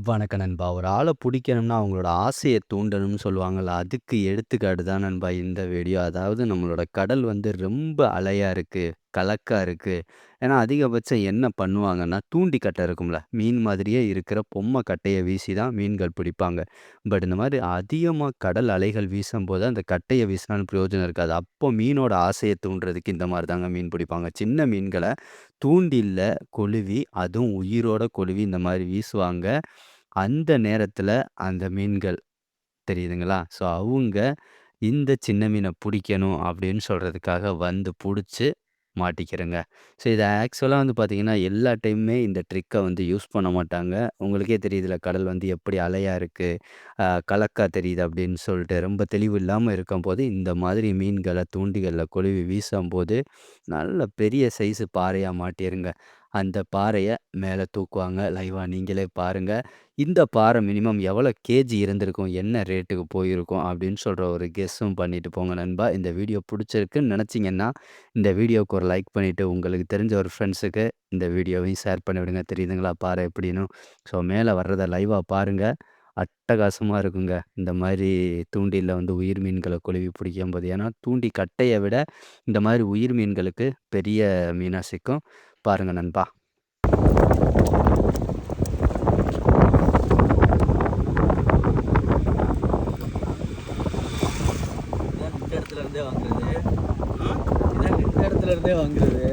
வணக்கம் நண்பா. ஒரு ஆள புடிக்கணும்னா, அவங்களோட ஆசைய தூண்டணும்னு சொல்லுவாங்கல்ல. அதுக்கு எடுத்துக்காட்டு தான் நண்பா இந்த வீடியோ. அதாவது நம்மளோட கடல் வந்து ரொம்ப அலையா இருக்கு, கலக்கா இருக்கு. ஏன்னா அதிகபட்சம் என்ன பண்ணுவாங்கன்னா, தூண்டி கட்டை இருக்கும்ல, மீன் மாதிரியே இருக்கிற பொம்மை கட்டைய வீசி தான் மீன்கள் பிடிப்பாங்க. பட் இந்த மாரி அதிகமா கடல் அலைகள் வீசும்போது, அந்த கட்டைய வீசினாலும் பிரயோஜனம் இருக்காது. அப்போ மீனோட ஆசைய தூண்டுறதுக்கு இந்த மாரி தாங்க மீன் பிடிப்பாங்க. சின்ன மீன்கள தூண்டில்ல கொழுவி, அதுவும் உயிரோட கொழுவி இந்த மாரி வீசுவாங்க. அந்த நேரத்துல அந்த மீன்கள் தெரியுதுங்களா? ஸோ அவுங்க இந்த சின்ன மீன புடிக்கணும் அப்படின்னு சொல்றதுக்காக வந்து புடிச்சு மாட்டிக்கிறங்க. ஸோ இது ஆக்சுவலா வந்து பார்த்தீங்கன்னா, எல்லா டைமுமே இந்த ட்ரிக்க வந்து யூஸ் பண்ண மாட்டாங்க. உங்களுக்கே தெரியுதுல்ல கடல் வந்து எப்படி அலையா இருக்கு, கலக்கா தெரியுது அப்படின்னு சொல்லிட்டு ரொம்ப தெளிவு இல்லாம இருக்கும்போது, இந்த மாதிரி மீன்கள தூண்டிகள்ல கொழுவி வீசம்போது, நல்ல பெரிய சைஸு பாறையா மாட்டிருங்க. அந்த பாறைய மேல தூக்குவாங்க. லைவா நீங்களே பாருங்க. இந்த பாறை மினிமம் எவ்வளோ கேஜி இருந்திருக்கும்? என்ன ரேட்டுக்கு போயிருக்கும்? அப்படின்னு சொல்ற ஒரு கெஸ்ஸும் பண்ணிட்டு போங்க நண்பா. இந்த வீடியோ புடிச்சிருக்குன்னு நெனச்சீங்கன்னா, இந்த வீடியோவுக்கு ஒரு லைக் பண்ணிட்டு, உங்களுக்கு தெரிஞ்ச ஒரு ஃப்ரெண்ட்ஸுக்கு இந்த வீடியோவையும் ஷேர் பண்ணிவிடுங்க. தெரியுதுங்களா பாறை எப்படின்னு? ஸோ மேல வர்றத லைவா பாருங்க. அட்டகாசமா இருக்குங்க. இந்த மாரி தூண்டில்ல வந்து உயிர் மீன்கள கொழுவி பிடிக்கும்போது. ஏன்னா, தூண்டி கட்டைய விட இந்த மாரி உயிர் மீன்களுக்கு பெரிய மீனா சிக்கும். பாருங்க நண்பா. இதான் நின்ற இடத்துல இருந்தே வாங்குறது. இதான் நின்ற இடத்துல இருந்தே வாங்குறது.